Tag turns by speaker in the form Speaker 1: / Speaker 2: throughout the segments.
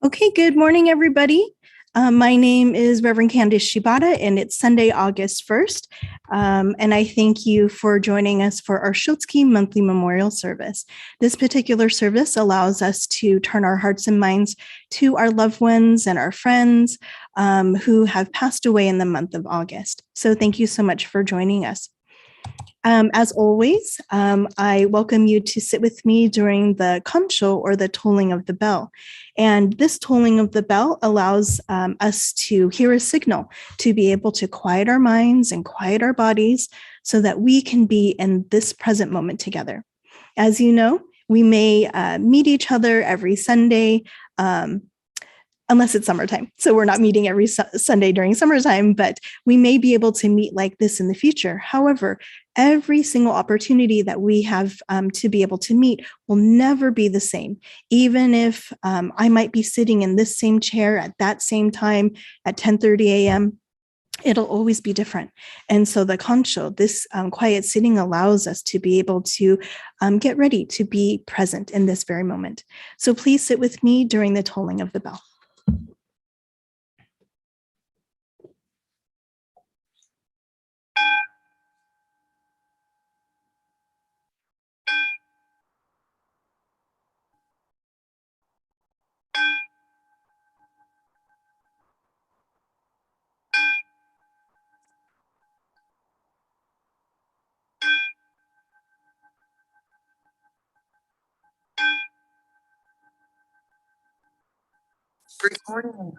Speaker 1: Okay, good morning, everybody. My name is Reverend Candice Shibata, and it's Sunday, August 1st. And I thank you for joining us for our Shotsuki monthly memorial service. This particular service allows us to turn our hearts and minds to our loved ones and our friends who have passed away in the month of August. So thank you so much for joining us. As always, I welcome you to sit with me during the kamsho, or the tolling of the bell. And this tolling of the bell allows us to hear a signal to be able to quiet our minds and quiet our bodies so that we can be in this present moment together. As you know, we may meet each other every Sunday, unless it's summertime. So we're not meeting every Sunday during summertime, but we may be able to meet like this in the future. However, every single opportunity that we have to be able to meet will never be the same. Even if I might be sitting in this same chair at that same time at 10:30 a.m., it'll always be different. And so the kansho, this quiet sitting, allows us to be able to get ready to be present in this very moment. So please sit with me during the tolling of the bell.
Speaker 2: Recording.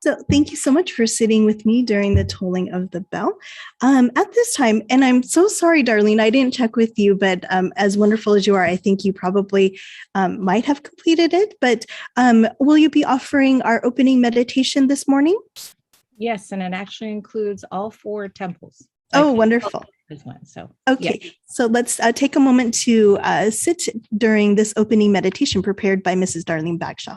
Speaker 1: So thank you so much for sitting with me during the tolling of the bell. At this time, and I'm so sorry, Darlene, I didn't check with you, but as wonderful as you are, I think you probably might have completed it. But will you be offering our opening meditation this morning?
Speaker 2: Yes, and it actually includes all four temples.
Speaker 1: Oh, wonderful.
Speaker 2: One, so
Speaker 1: okay,
Speaker 2: yeah.
Speaker 1: So let's take a moment to sit during this opening meditation prepared by Mrs. Darlene Bagshaw.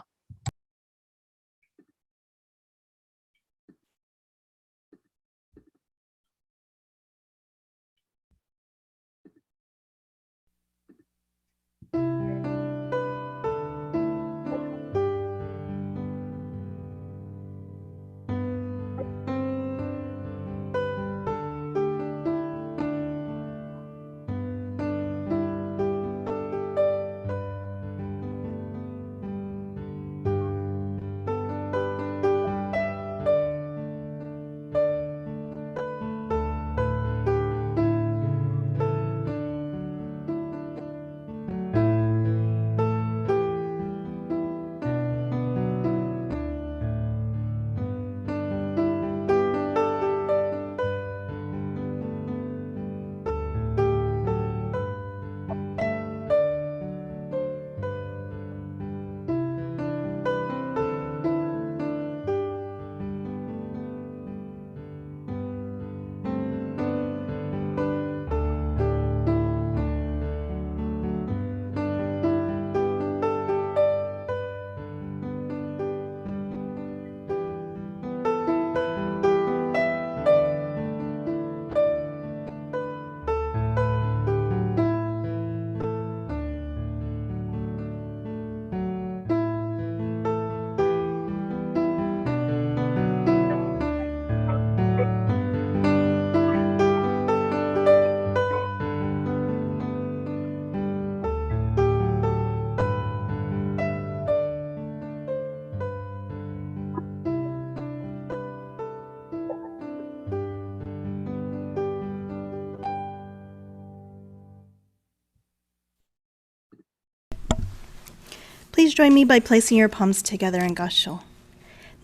Speaker 1: Please join me by placing your palms together in Gassho.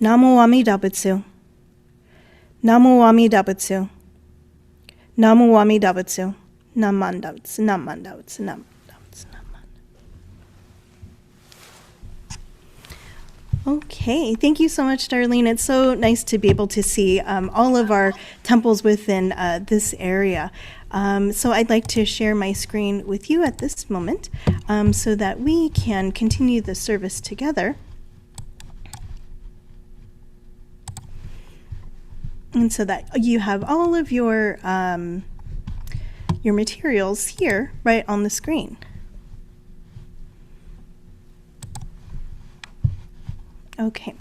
Speaker 1: Namo Amida Butsu. Namo Amida Butsu. Namo Amida Butsu. Namandauts, namandauts, namandauts, namandauts. Okay, thank you so much, Darlene. It's so nice to be able to see all of our temples within this area. So I'd like to share my screen with you at this moment so that we can continue the service together. And so that you have all of your materials here right on the screen. Okay.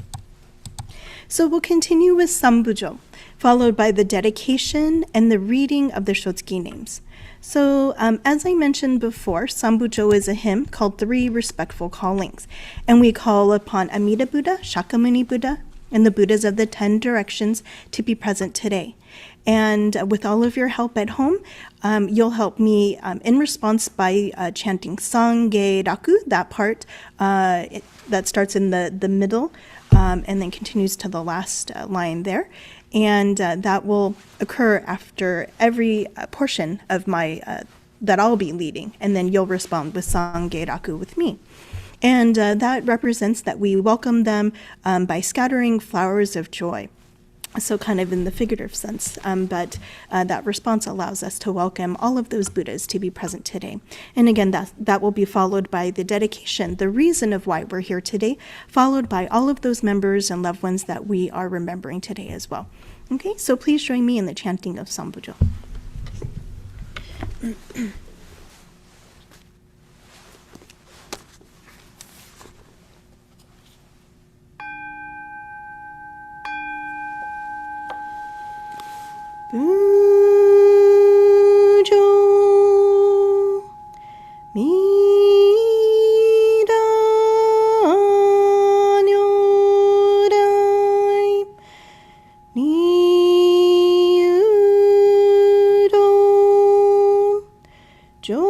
Speaker 1: So we'll continue with Sambujo, followed by the dedication and the reading of the Shotsuki names. So as I mentioned before, Sambujo is a hymn called Three Respectful Callings, and we call upon Amida Buddha, Shakyamuni Buddha, and the Buddhas of the 10 directions to be present today. And with all of your help at home, you'll help me in response by chanting Sange Raku, that part that starts in the middle and then continues to the last line there. And that will occur after every portion of my that I'll be leading. And then you'll respond with Sange Raku with me. And that represents that we welcome them by scattering flowers of joy. So kind of in the figurative sense, but that response allows us to welcome all of those Buddhas to be present today. And again, that will be followed by the dedication, the reason of why we're here today, followed by all of those members and loved ones that we are remembering today as well. Okay, so please join me in the chanting of Sambujo. Bujo Mida Nyorai Niudo Jo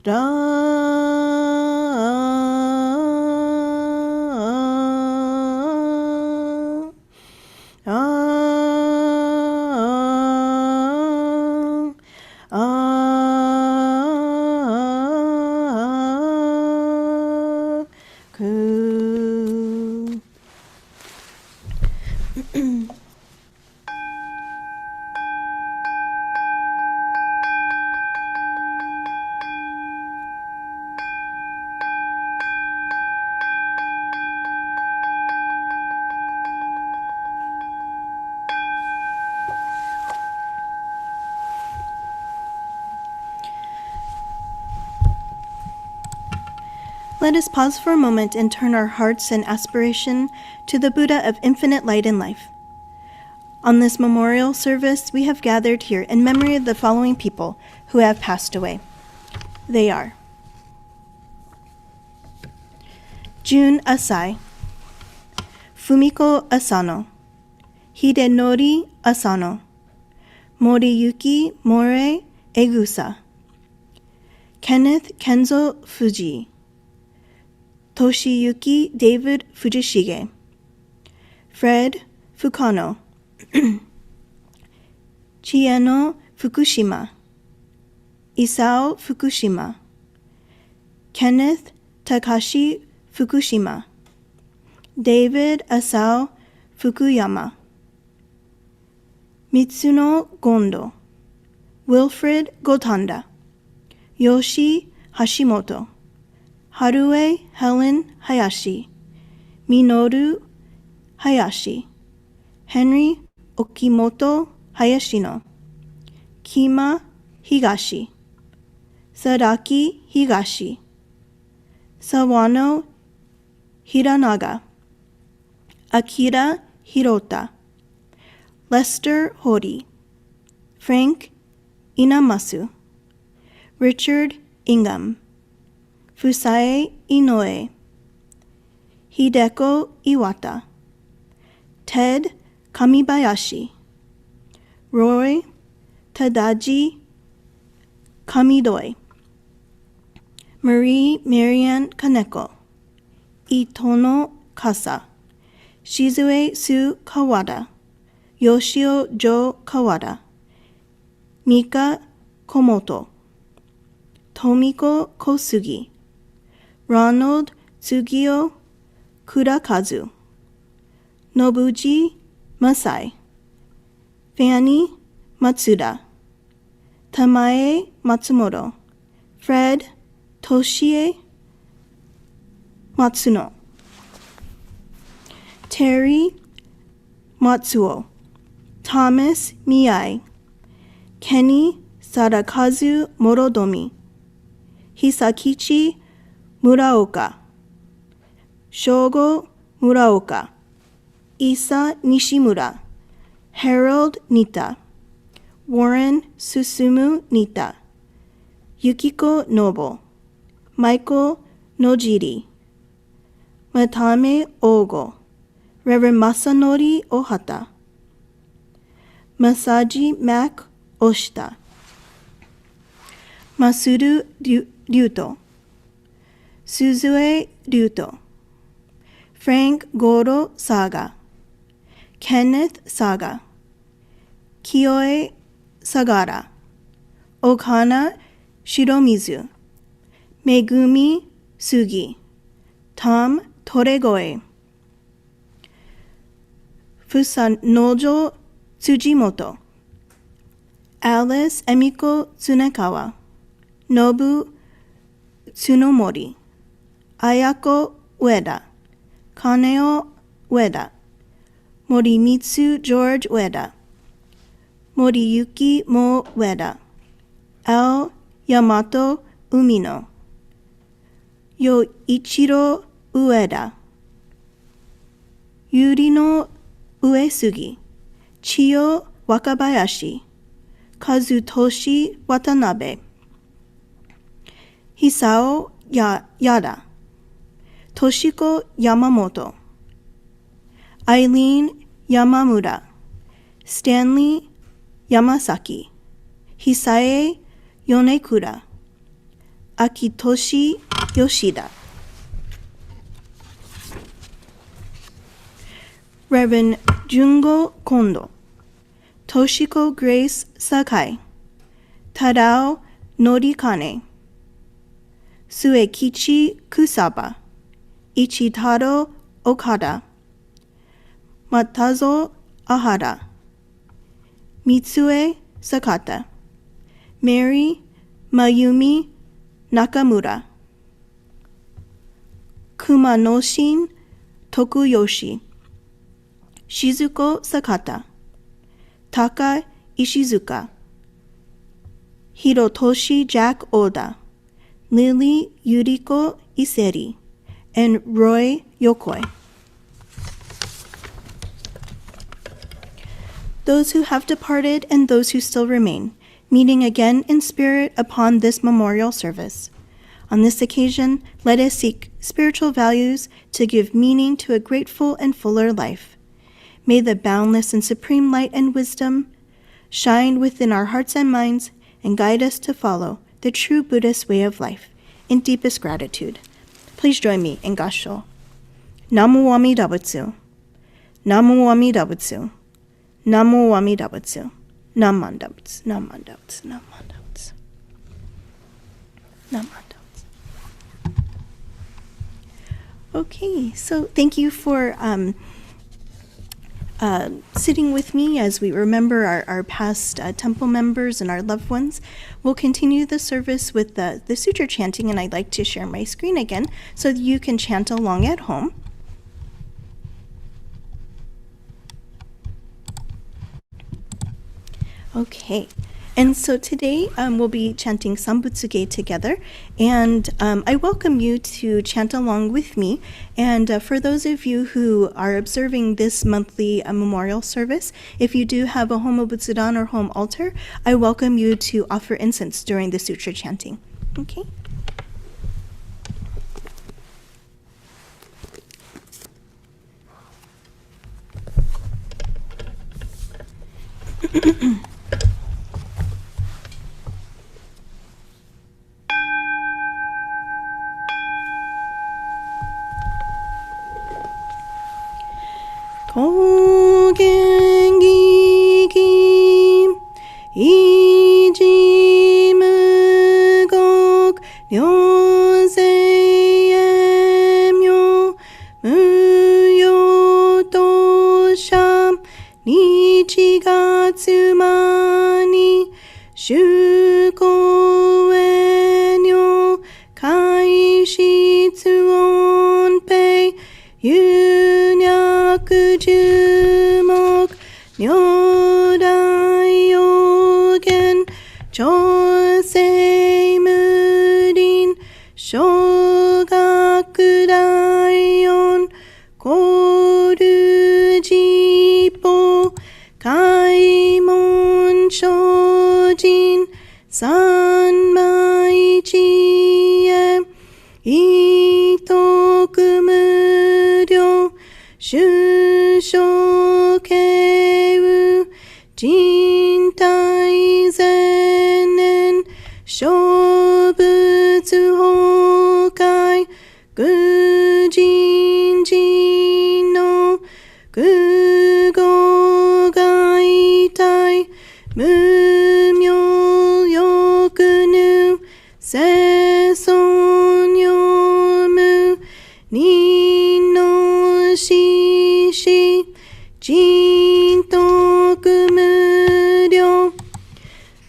Speaker 1: Da. あ Let us pause for a moment and turn our hearts and aspiration to the Buddha of infinite light and life. On this memorial service, we have gathered here in memory of the following people who have passed away. They are Jun Asai, Fumiko Asano, Hidenori Asano, Moriyuki More Egusa, Kenneth Kenzo Fuji, Toshiyuki David Fujishige, Fred Fukano, Chieno Fukushima, Isao Fukushima, Kenneth Takashi Fukushima, David Asao Fukuyama, Mitsuno Gondo, Wilfred Gotanda, Yoshi Hashimoto, Harue Helen Hayashi, Minoru Hayashi, Henry Okimoto Hayashino, Kima Higashi, Sadaki Higashi, Sawano Hiranaga, Akira Hirota, Lester Hori, Frank Inamasu, Richard Ingham, Fusae Inoue, Hideko Iwata, Ted Kamibayashi, Roy Tadaji Kamidoi, Marie Marianne Kaneko, Itono Kasa, Shizue Su Kawada, Yoshio Jo Kawada, Mika Komoto, Tomiko Kosugi, Ronald Tsugio Kurakazu, Nobuji Masai, Fanny Matsuda, Tamae Matsumoto, Fred Toshie Matsuno, Terry Matsuo, Thomas Miyai, Kenny Sadakazu Morodomi, Hisakichi Muraoka, Shogo Muraoka, Isa Nishimura, Harold Nita, Warren Susumu Nita, Yukiko Noble, Michael Nojiri, Matame Ogo, Reverend Masanori Ohata, Masaji Mac Oshita, Masuru Ryuto, Suzue Ryuto, Frank Goro Saga, Kenneth Saga, Kyoe Sagara, Okana Shiromizu, Megumi Sugi, Tom Toregoe, Fusanojo Tsujimoto, Alice Emiko Tsunekawa, Nobu Tsunomori, Ayako Ueda, Kaneo Ueda, Morimitsu George Ueda, Moriyuki Mo Ueda, Al Yamato Umino, Yoichiro Ueda, Yurino Uesugi, Chiyo Wakabayashi, Kazutoshi Watanabe, Hisao Yada, Toshiko Yamamoto, Eileen Yamamura, Stanley Yamasaki, Hisae Yonekura, Akitoshi Yoshida, Reverend Jungo Kondo, Toshiko Grace Sakai, Tadao Norikane, Suekichi Kusaba, Ichitaro Okada, Matazo Ahara, Mitsue Sakata, Mary Mayumi Nakamura, Kumanoshin Tokuyoshi, Shizuko Sakata, Taka Ishizuka, Hirotoshi Jack Oda, Lily Yuriko Iseri, and Roy Yokoi. Those who have departed and those who still remain, meeting again in spirit upon this memorial service. On this occasion, let us seek spiritual values to give meaning to a grateful and fuller life. May the boundless and supreme light and wisdom shine within our hearts and minds and guide us to follow the true Buddhist way of life in deepest gratitude. Please join me in Gassho. Namu Amida Butsu. Namu Amida Butsu. Namu Amida Butsu. Namanda Butsu. Namanda Butsu. Namanda Butsu. Namanda. Okay, so thank you for sitting with me as we remember our past temple members and our loved ones. We'll continue the service with the sutra chanting, and I'd like to share my screen again so that you can chant along at home. Okay. And so today we'll be chanting Sambutsuge together, and I welcome you to chant along with me. And for those of you who are observing this monthly memorial service, if you do have a Homobutsudan or home altar, I welcome you to offer incense during the sutra chanting. Okay? Kogengi kim iji mugok ryosei emyo muyo tosham nichigatsumani shuko enyo kaishitsu onpei Jumok Nyodai Yogen Chosei Murin Shogakudayon Koru Jipo Kaimon Shojin Sanmai Chie Itokumuryo Shushokeu Jintai Zenen Shobutsu Hokai Gujinji no Gugo Gaitai Mumyo Yokunu Seson Yomu Nino Shishi Jintokumuryo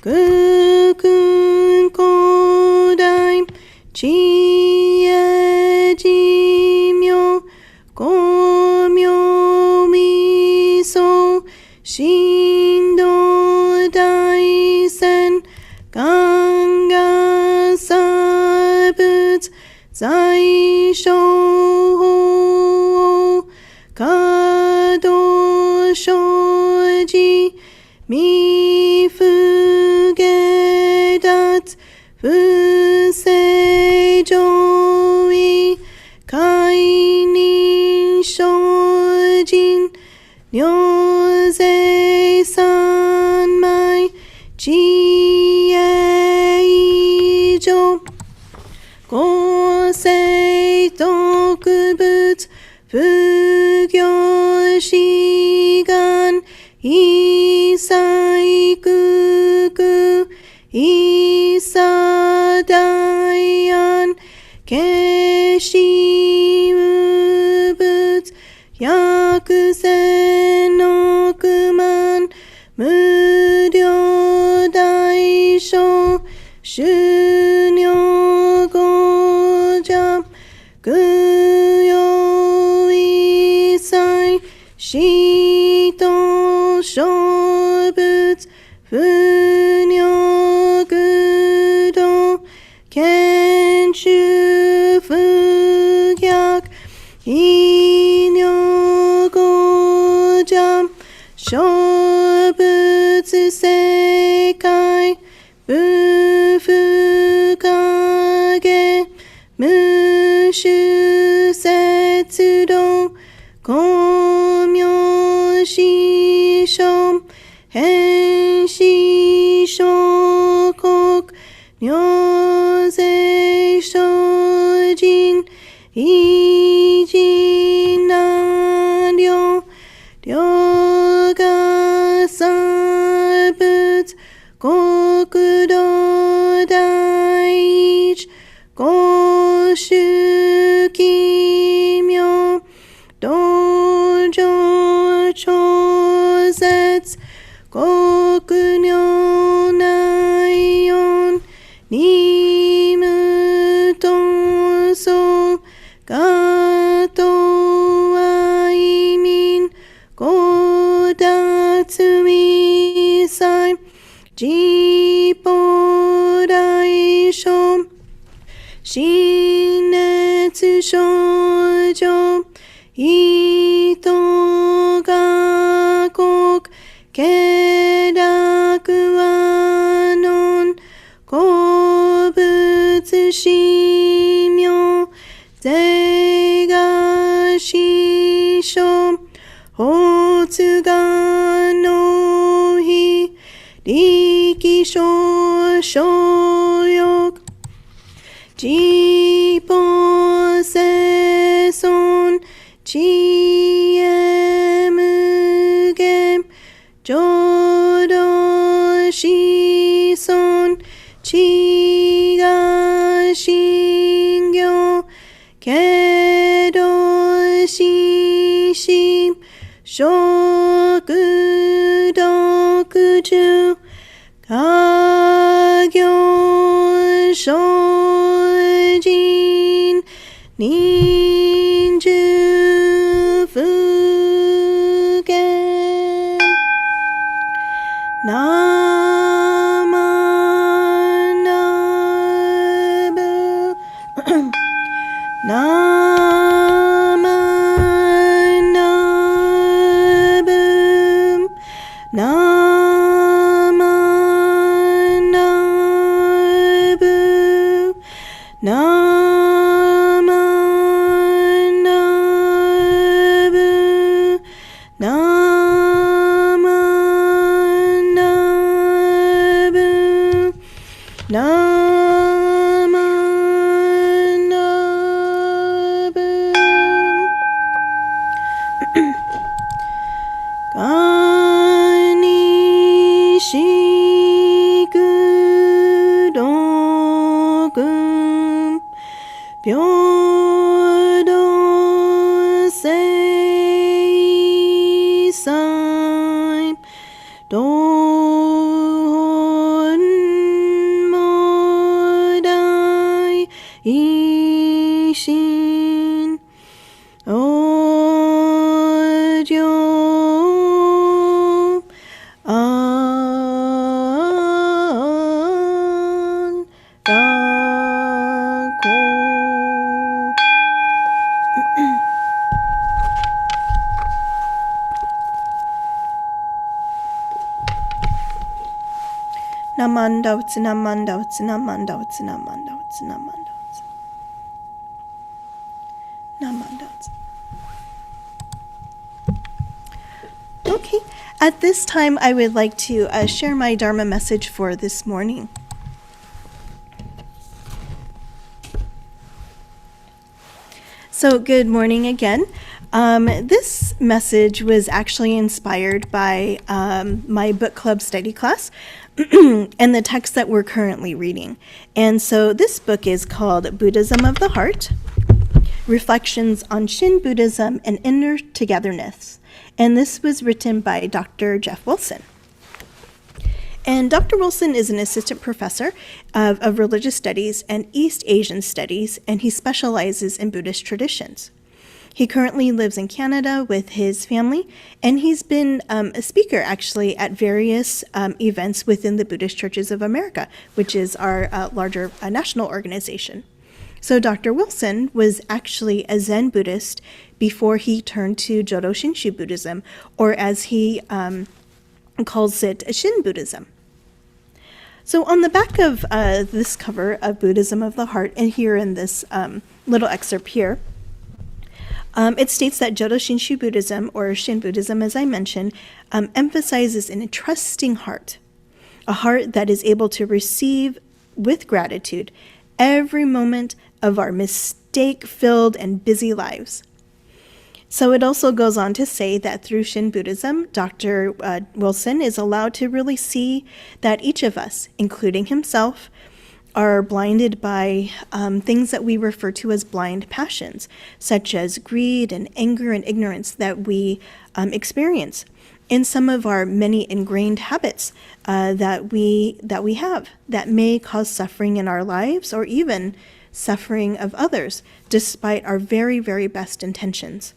Speaker 1: Kukun Kodai Chie Jimyo Komyo Miso Shindo Daisen Ganga Sabutsu Zaisho Kado Shoji Mifugedat Fusejoi Kainin Shojin Nyose Sanmai Chieijo Kosei Tokubutsu Fugyo Shigan Isai Kuku Isadayan Keshi Ubutsu Yakusen Okuman Muryo Daisho Shunyo Goja Kuyo Isai Shito Shobutsu Funyo Gudo Ken 諸仏世界無不影無種節道光明師匠変死諸国如税精進異人難量量が三仏国土第一五種奇妙道場超絶国領内四二無闘争がと愛民五達未済自法大小心熱症状糸が国気楽はのん好物神妙税が師匠法通がの非力少所欲自法生存知恵無限浄土子孫知が信行けどしし食読中家業精進忍住不減なまなぶなまなぶなまなぶなまなぶなまなぶなまなぶがにしくどく平等正祭道本も大一心往生安楽ナマンダウツナマンダウツナマンダウツナマンダウツナマンダウツナマンダウツ。Okay, at this time I would like to share my Dharma message for this morning. So good morning again. This message was actually inspired by my book club study class and the text that we're currently reading. And so this book is called Buddhism of the Heart, Reflections on Shin Buddhism and Inner Togetherness. And this was written by Dr. Jeff Wilson. And Dr. Wilson is an assistant professor of religious studies and East Asian studies, and he specializes in Buddhist traditions. He currently lives in Canada with his family, and he's been a speaker actually at various events within the Buddhist Churches of America, which is our larger national organization. So Dr. Wilson was actually a Zen Buddhist before he turned to Jodo Shinshu Buddhism, or as he calls it, Shin Buddhism. So on the back of this cover of Buddhism of the Heart, and here in this little excerpt here, it states that Jodo Shinshu Buddhism, or Shin Buddhism as I mentioned, emphasizes an trusting heart, a heart that is able to receive with gratitude every moment of our mistake-filled and busy lives. So it also goes on to say that through Shin Buddhism, Dr. Wilson is allowed to really see that each of us, including himself, are blinded by things that we refer to as blind passions, such as greed and anger and ignorance that we experience in some of our many ingrained habits that we have that may cause suffering in our lives or even suffering of others, despite our very, very best intentions.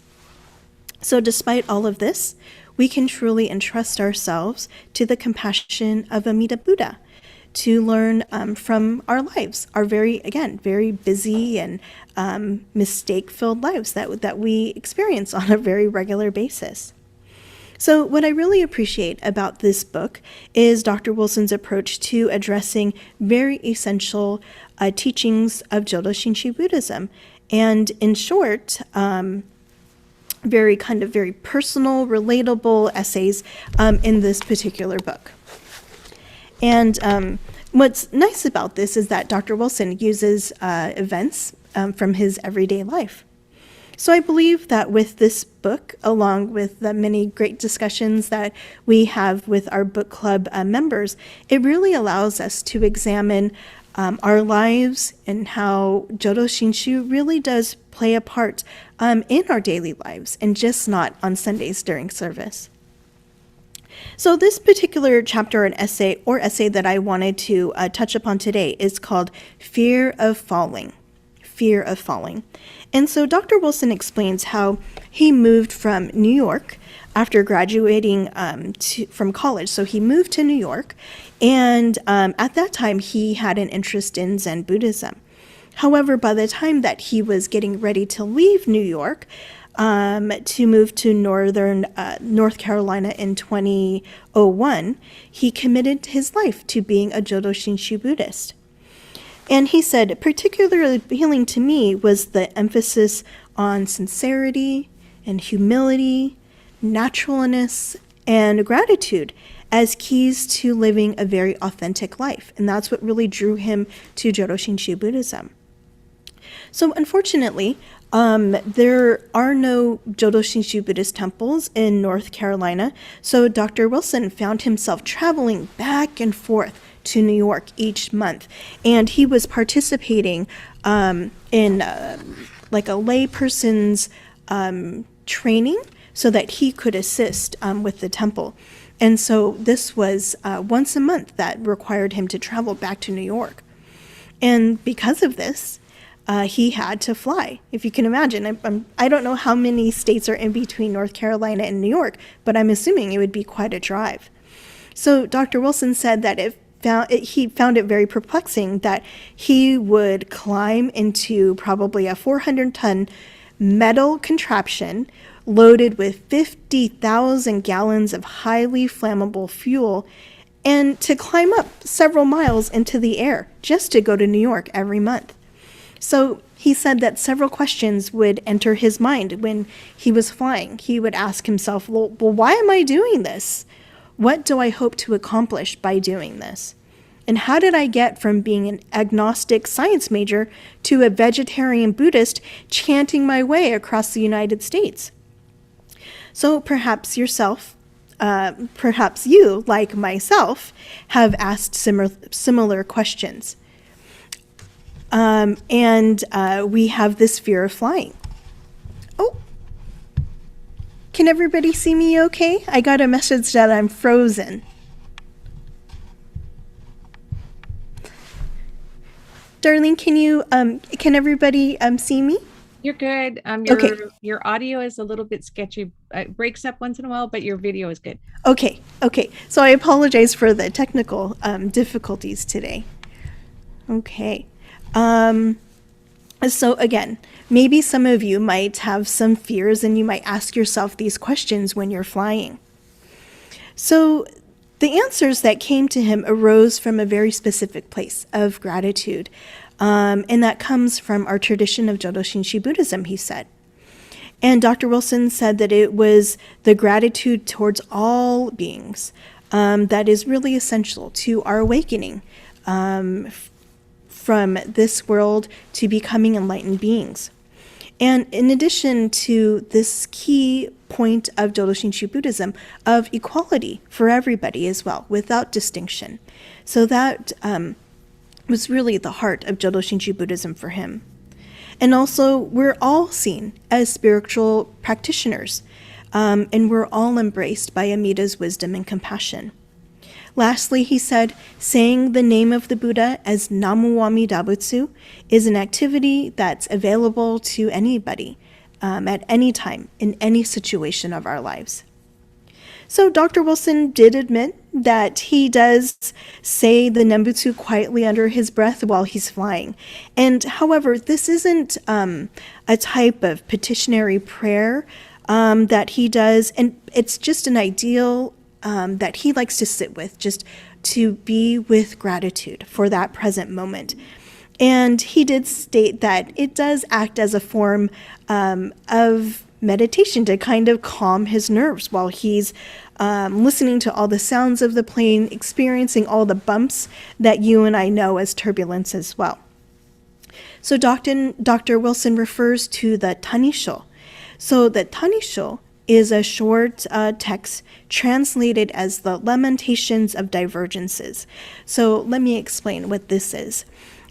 Speaker 1: So despite all of this, we can truly entrust ourselves to the compassion of Amida Buddha to learn from our lives, our very busy and mistake-filled lives that we experience on a very regular basis. So what I really appreciate about this book is Dr. Wilson's approach to addressing very essential teachings of Jodo Shinshu Buddhism. And in short, very personal, relatable essays in this particular book. And what's nice about this is that Dr. Wilson uses events from his everyday life. So I believe that with this book, along with the many great discussions that we have with our book club members, it really allows us to examine our lives and how Jodo Shinshu really does play a part in our daily lives and just not on Sundays during service. So this particular chapter and essay that I wanted to touch upon today is called Fear of Falling. Fear of Falling. And so Dr. Wilson explains how he moved from New York after graduating from college. So he moved to New York, and at that time he had an interest in Zen Buddhism. However, by the time that he was getting ready to leave New York to move to North Carolina in 2001, he committed his life to being a Jodo Shinshu Buddhist. And he said, particularly appealing to me was the emphasis on sincerity and humility, naturalness, and gratitude as keys to living a very authentic life. And that's what really drew him to Jodo Shinshu Buddhism. So unfortunately, there are no Jodo Shinshu Buddhist temples in North Carolina, so Dr. Wilson found himself traveling back and forth to New York each month, and he was participating in like a layperson's training so that he could assist with the temple. And so this was once a month that required him to travel back to New York. And because of this, he had to fly. If you can imagine, I don't know how many states are in between North Carolina and New York, but I'm assuming it would be quite a drive. So Dr. Wilson said that he found it very perplexing that he would climb into probably a 400-ton metal contraption loaded with 50,000 gallons of highly flammable fuel and to climb up several miles into the air just to go to New York every month. So he said that several questions would enter his mind when he was flying. He would ask himself, well, why am I doing this? What do I hope to accomplish by doing this? And how did I get from being an agnostic science major to a vegetarian Buddhist chanting my way across the United States? So perhaps you, like myself, have asked similar questions. And we have this fear of flying. Oh, can everybody see me okay? I got a message that I'm frozen. Darlene, can everybody see me?
Speaker 2: You're good.
Speaker 1: Okay.
Speaker 2: Your audio is a little bit sketchy. It breaks up once in a while, but your video is good.
Speaker 1: Okay. So I apologize for the technical difficulties today. Okay. So again, maybe some of you might have some fears and you might ask yourself these questions when you're flying. So the answers that came to him arose from a very specific place of gratitude. And that comes from our tradition of Jodo Shinshu Buddhism, he said. And Dr. Wilson said that it was the gratitude towards all beings that is really essential to our awakening from this world to becoming enlightened beings. And in addition to this key point of Jodo Shinshu Buddhism of equality for everybody as well, without distinction. So that was really the heart of Jodo Shinshu Buddhism for him. And also, we're all seen as spiritual practitioners, and we're all embraced by Amida's wisdom and compassion. Lastly, he said, saying the name of the Buddha as Namu Amida Butsu is an activity that's available to anybody at any time, in any situation of our lives. So Dr. Wilson did admit that he does say the Nembutsu quietly under his breath while he's flying. And however, this isn't a type of petitionary prayer that he does, and it's just an ideal that he likes to sit with, just to be with gratitude for that present moment. And he did state that it does act as a form of meditation to kind of calm his nerves while he's listening to all the sounds of the plane, experiencing all the bumps that you and I know as turbulence as well. So Dr. Wilson refers to the Tanisho. So the Tanisho is a short text translated as the Lamentations of Divergences. So let me explain what this is.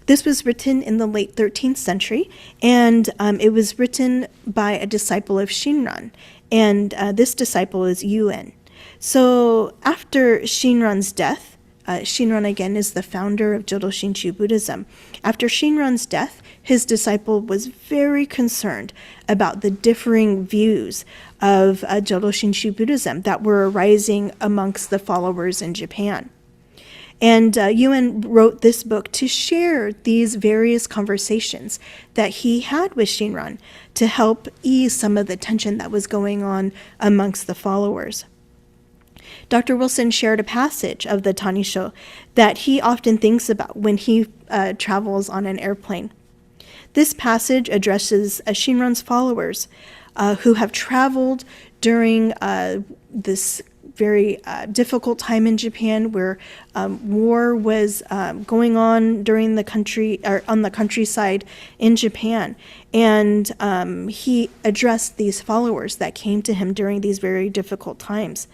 Speaker 1: This was written in the late 13th century, and it was written by a disciple of Shinran, and this disciple is Yuen. So after Shinran's death, Shinran again is the founder of Jodo Shinshu Buddhism. After Shinran's death, his disciple was very concerned about the differing views of Jodo Shinshu Buddhism that were arising amongst the followers in Japan. And Yuen wrote this book to share these various conversations that he had with Shinran to help ease some of the tension that was going on amongst the followers. Dr. Wilson shared a passage of the Tanisho that he often thinks about when he travels on an airplane. This passage addresses Shinran's followers who have traveled during this very difficult time in Japan where war was going on during the country or on the countryside in Japan. And he addressed these followers that came to him during these very difficult times.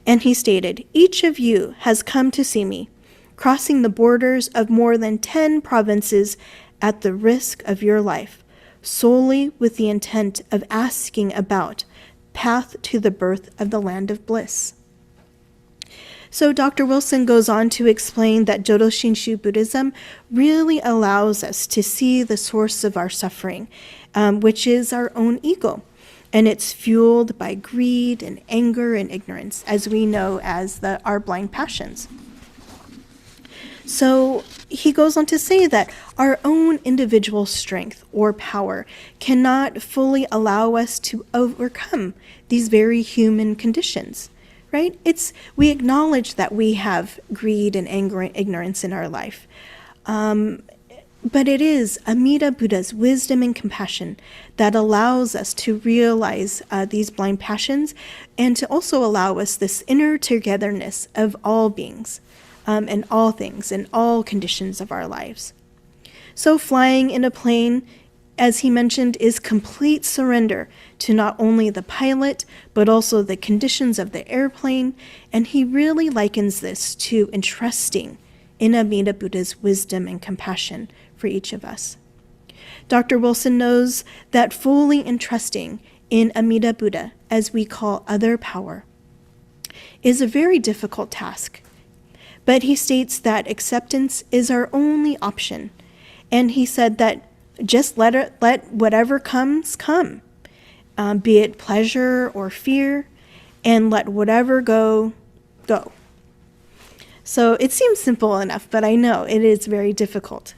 Speaker 1: And he stated, "Each of you has come to see me, crossing the borders of more than 10 provinces at the risk of your life, solely with the intent of asking about path to the birth of the land of bliss." So Dr. Wilson goes on to explain that Jodo Shinshu Buddhism really allows us to see the source of our suffering, which is our own ego. And it's fueled by greed and anger and ignorance, as we know as our blind passions. So he goes on to say that our own individual strength or power cannot fully allow us to overcome these very human conditions, right? We acknowledge that we have greed and anger and ignorance in our life. But it is Amida Buddha's wisdom and compassion that allows us to realize these blind passions and to also allow us this inner togetherness of all beings and all things and all conditions of our lives. So flying in a plane, as he mentioned, is complete surrender to not only the pilot, but also the conditions of the airplane. And he really likens this to entrusting in Amida Buddha's wisdom and compassion for each of us. Dr. Wilson knows that fully entrusting in Amida Buddha, as we call other power, is a very difficult task. But he states that acceptance is our only option. And he said that just let whatever comes come, be it pleasure or fear, and let whatever go. So it seems simple enough, but I know it is very difficult.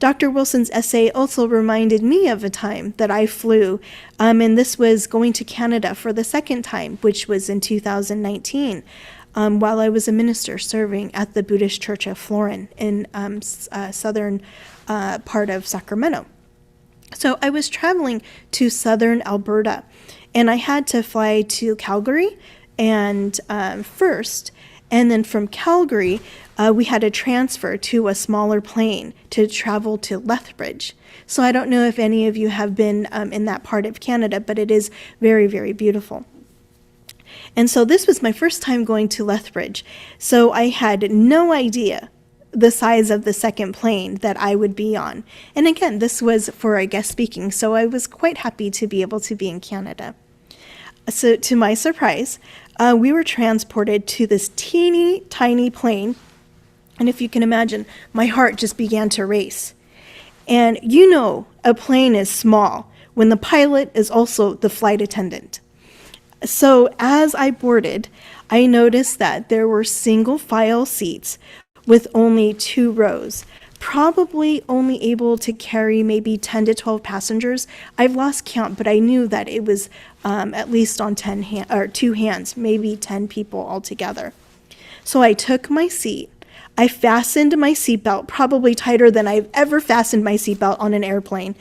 Speaker 1: Dr. Wilson's essay also reminded me of a time that I flew, and this was going to Canada for the second time, which was in 2019, while I was a minister serving at the Buddhist Church of Florin in southern part of Sacramento. So I was traveling to southern Alberta, and I had to fly to Calgary and first, and then from Calgary, we had to transfer to a smaller plane to travel to Lethbridge. So I don't know if any of you have been in that part of Canada, but it is very, very beautiful. And so this was my first time going to Lethbridge. So I had no idea the size of the second plane that I would be on. And again, this was for a guest speaking, so I was quite happy to be able to be in Canada. So to my surprise, we were transported to this teeny tiny plane. And if you can imagine, my heart just began to race. And you know, a plane is small when the pilot is also the flight attendant. So as I boarded, I noticed that there were single file seats with only 2 rows, probably only able to carry maybe 10 to 12 passengers. I've lost count, but I knew that it was at least on 2 hands, maybe 10 people altogether. So I took my seat. I fastened my seatbelt, probably tighter than I've ever fastened my seatbelt on an airplane,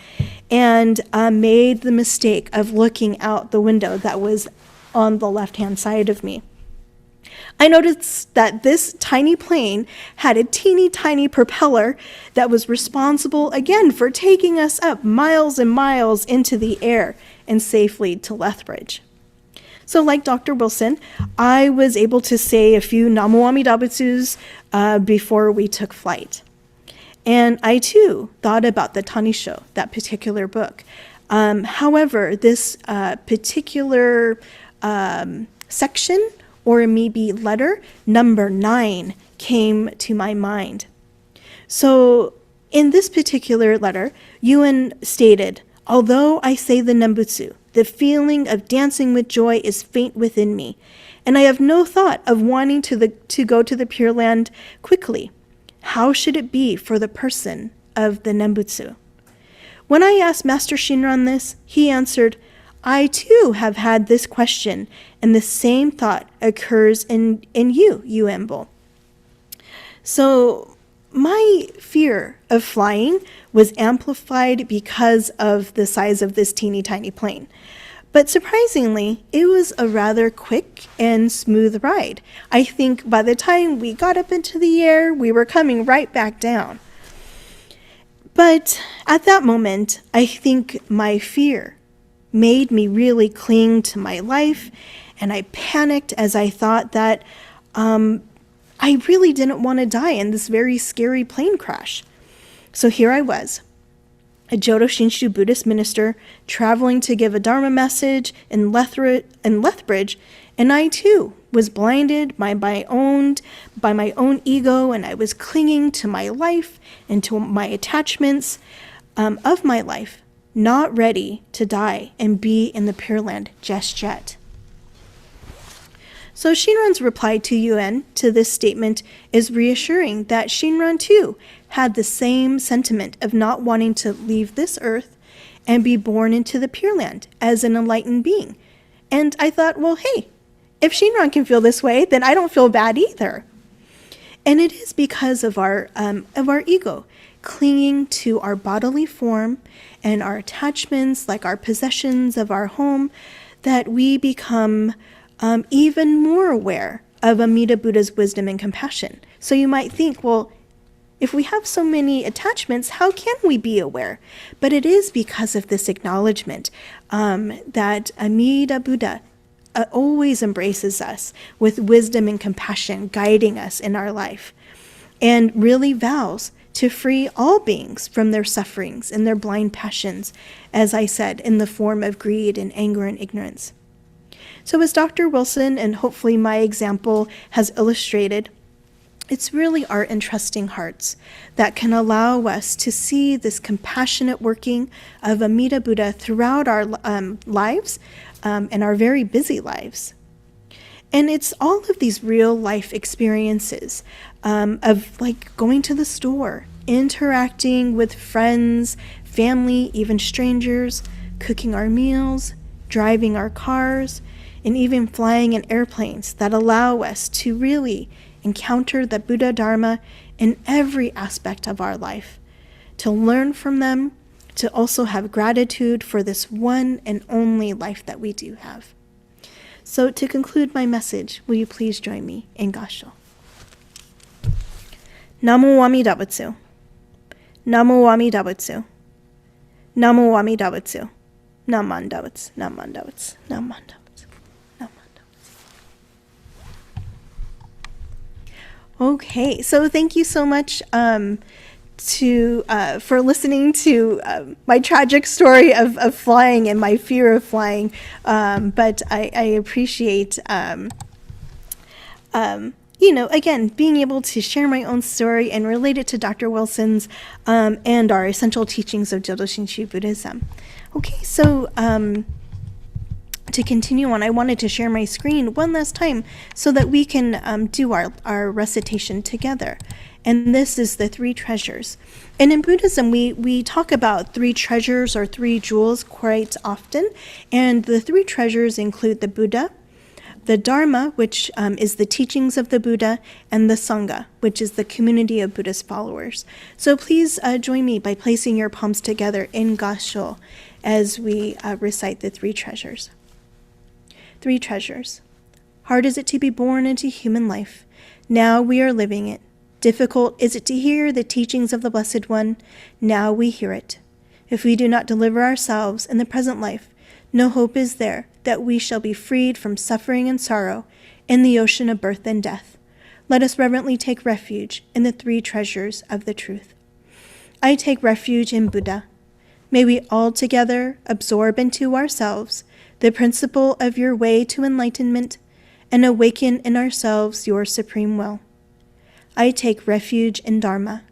Speaker 1: and made the mistake of looking out the window that was on the left-hand side of me. I noticed that this tiny plane had a teeny tiny propeller that was responsible again for taking us up miles and miles into the air and safely to Lethbridge. So like Dr. Wilson, I was able to say a few Namo Amida Butsus before we took flight. And I too thought about the Tanisho, that particular book. However, this particular section, or maybe letter, number 9, came to my mind. So in this particular letter, Yuen stated, "Although I say the Nembutsu, the feeling of dancing with joy is faint within me, and I have no thought of wanting to go to the Pure Land quickly. How should it be for the person of the Nembutsu?" When I asked Master Shinran this, he answered, "I too have had this question, and the same thought occurs in you, Yuembo." So my fear of flying was amplified because of the size of this teeny tiny plane. But surprisingly, it was a rather quick and smooth ride. I think by the time we got up into the air, we were coming right back down. But at that moment, I think my fear made me really cling to my life, and I panicked as I thought that I really didn't want to die in this very scary plane crash. So here I was, a Jodo Shinshu Buddhist minister traveling to give a Dharma message in Lethbridge, and I too was blinded by my own ego, and I was clinging to my life and to my attachments of my life, not ready to die and be in the Pure Land just yet. So Shinran's reply to Yuen to this statement is reassuring that Shinran too had the same sentiment of not wanting to leave this earth and be born into the Pure Land as an enlightened being. And I thought, well, hey, if Shinran can feel this way, then I don't feel bad either. And it is because of our ego clinging to our bodily form and our attachments, like our possessions of our home, that we become even more aware of Amida Buddha's wisdom and compassion. So you might think, well, if we have so many attachments, how can we be aware? But it is because of this acknowledgement that Amida Buddha always embraces us with wisdom and compassion, guiding us in our life, and really vows to free all beings from their sufferings and their blind passions, as I said, in the form of greed and anger and ignorance. So as Dr. Wilson and hopefully my example has illustrated, it's really our entrusting hearts that can allow us to see this compassionate working of Amida Buddha throughout our lives and our very busy lives. And it's all of these real life experiences of like going to the store interacting with friends, family, even strangers, cooking our meals, driving our cars, and even flying in airplanes that allow us to really encounter the Buddha Dharma in every aspect of our life, to learn from them, to also have gratitude for this one and only life that we do have. So to conclude my message, will you please join me in Gassho? Namo Amida Butsu. Namo Amida Butsu. Namo Amida Butsu. Namandavats, namandavats, namandavats, namandavats. Okay, so thank you so much for listening to my tragic story of flying and my fear of flying. But I appreciate, again, being able to share my own story and relate it to Dr. Wilson's and our essential teachings of Jodo Shinshu Buddhism. Okay, so to continue on, I wanted to share my screen one last time so that we can do our recitation together. And this is the three treasures. And in Buddhism, we talk about three treasures or three jewels quite often. And the three treasures include the Buddha, the Dharma, which is the teachings of the Buddha, and the Sangha, which is the community of Buddhist followers. So please join me by placing your palms together in Gassho as we recite the three treasures. Three treasures. Hard is it to be born into human life. Now we are living it. Difficult is it to hear the teachings of the Blessed One. Now we hear it. If we do not deliver ourselves in the present life, no hope is there that we shall be freed from suffering and sorrow in the ocean of birth and death. Let us reverently take refuge in the three treasures of the truth. I take refuge in Buddha. May we all together absorb into ourselves the principle of your way to enlightenment and awaken in ourselves your supreme will. I take refuge in Dharma.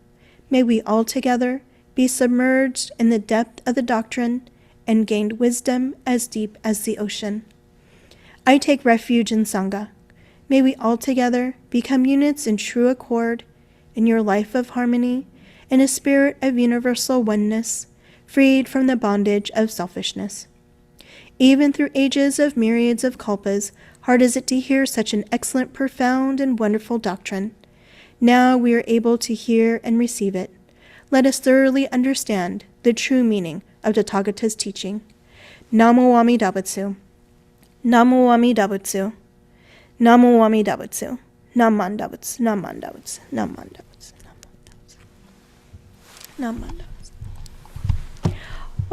Speaker 1: May we all together be submerged in the depth of the doctrine and gain wisdom as deep as the ocean. I take refuge in Sangha. May we all together become units in true accord in your life of harmony in a spirit of universal oneness, freed from the bondage of selfishness. Even through ages of myriads of kalpas, hard is it to hear such an excellent, profound, and wonderful doctrine. Now we are able to hear and receive it. Let us thoroughly understand the true meaning of Tathagata's teaching. Namo Amida Butsu. Namo Amida Butsu. Namo Amida Butsu. Namandavats, namandavats, namandavats, namandavats, namandavats.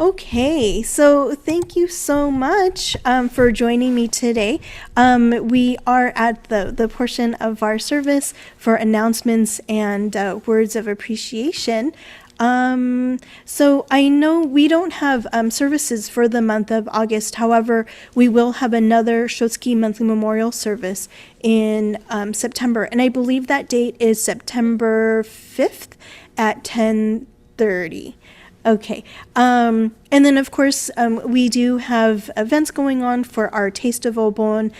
Speaker 1: Okay, so thank you so much for joining me today. We are at the portion of our service for announcements and words of appreciation. So I know we don't have services for the month of August. However, we will have another Shotsuki monthly memorial service in September. And I believe that date is September 5th at 10:30. Okay. And then, of course, we do have events going on for our Taste of Obon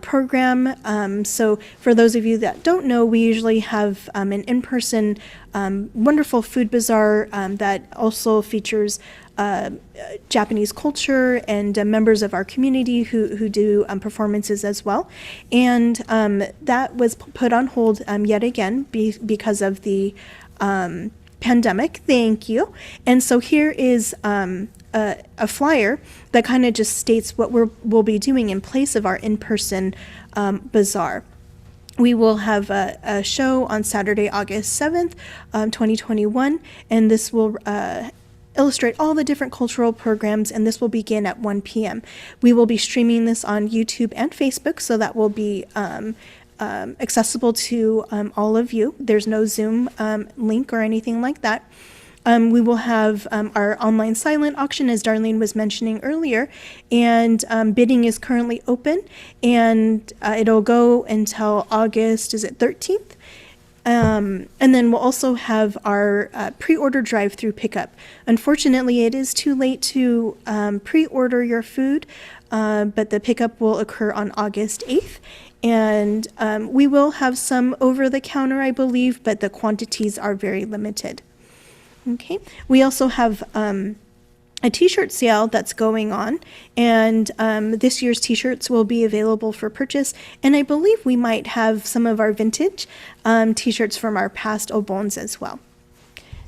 Speaker 1: program. So for those of you that don't know, we usually have an in-person wonderful food bazaar that also features Japanese culture and members of our community who do performances as well. And that was put on hold yet again because of the pandemic. Thank you. And so here is a flyer that kind of just states what we'll be doing in place of our in-person bazaar. We will have a show on Saturday, August 7th, 2021, and this will illustrate all the different cultural programs, and this will begin at 1 p.m. We will be streaming this on YouTube and Facebook, so that will be accessible to all of you. There's no Zoom link or anything like that. We will have our online silent auction, as Darlene was mentioning earlier, and bidding is currently open, and it'll go until August, 13th? And then we'll also have our pre-order drive-through pickup. Unfortunately, it is too late to pre-order your food, but the pickup will occur on August 8th. And we will have some over-the-counter, I believe, but the quantities are very limited. Okay. We also have a t-shirt sale that's going on, and this year's t-shirts will be available for purchase, and I believe we might have some of our vintage t-shirts from our past Obons as well.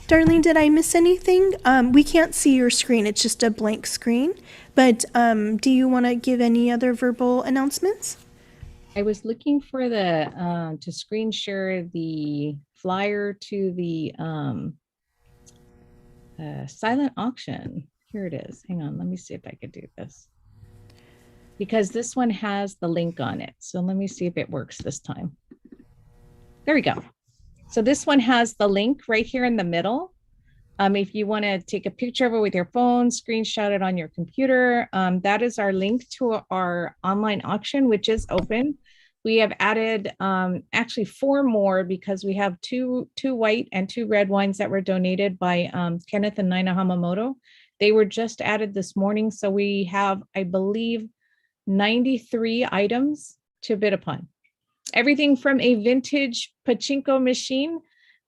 Speaker 1: Darlene, did I miss anything? We can't see your screen, it's just a blank screen, but do you want to give any other verbal announcements?
Speaker 2: I was looking for the to screen share the flyer to the silent auction. Here it is. Hang on, let me see if I could do this. Because this one has the link on it. So let me see if it works this time. There we go. So this one has the link right here in the middle. If you want to take a picture of it with your phone, screenshot it on your computer, that is our link to our online auction, which is open. We have added actually 4 more because we have two white and 2 red wines that were donated by Kenneth and Nina Hamamoto. They were just added this morning. So we have, I believe, 93 items to bid upon. Everything from a vintage pachinko machine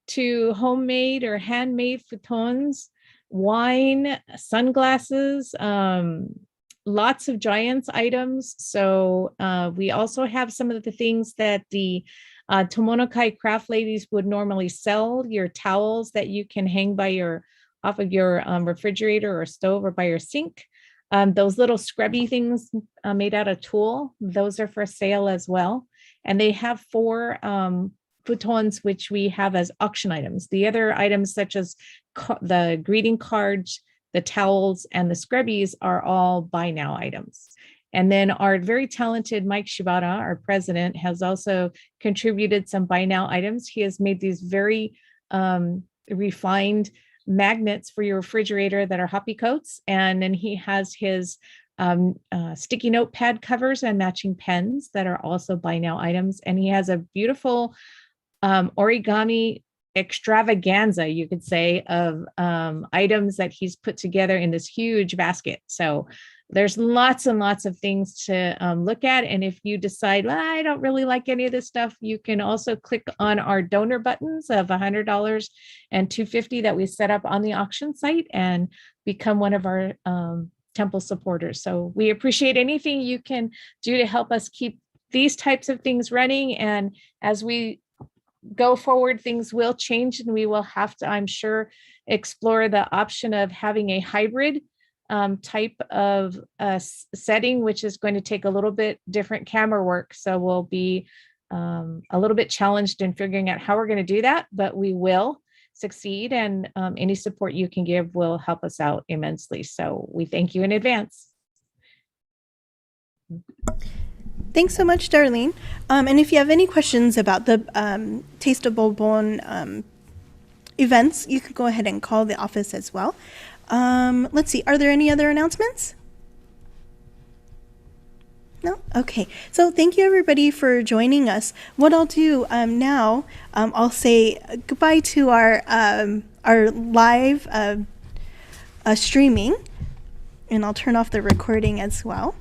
Speaker 2: to homemade or handmade futons, wine, sunglasses, lots of Giants items. So we also have some of the things that the Tomonokai craft ladies would normally sell, your towels that you can hang by your off of your refrigerator or stove or by your sink. Those little scrubby things made out of tulle, those are for sale as well. And they have 4 futons, which we have as auction items. The other items, such as the greeting cards, the towels, and the scrubbies, are all buy now items. And then our very talented Mike Shibata, our president, has also contributed some buy now items. He has made these very refined magnets for your refrigerator that are hoppy coats. And then he has his sticky note pad covers and matching pens that are also buy now items. And he has a beautiful origami extravaganza, you could say, of items that he's put together in this huge basket. So there's lots and lots of things to look at. And if you decide, well, I don't really like any of this stuff, you can also click on our donor buttons of $100 and $250 that we set up on the auction site and become one of our temple supporters. So we appreciate anything you can do to help us keep these types of things running. And as we go forward, things will change, and we will have to, I'm sure, explore the option of having a hybrid type of setting, which is going to take a little bit different camera work. So we'll be a little bit challenged in figuring out how we're going to do that, but we will succeed, and any support you can give will help us out immensely. So we thank you in advance.
Speaker 1: Thanks so much, Darlene. And if you have any questions about the Taste of Bourbon events, you can go ahead and call the office as well. Let's see, are there any other announcements? No? Okay. So thank you, everybody, for joining us. What I'll do now, I'll say goodbye to our live streaming, and I'll turn off the recording as well.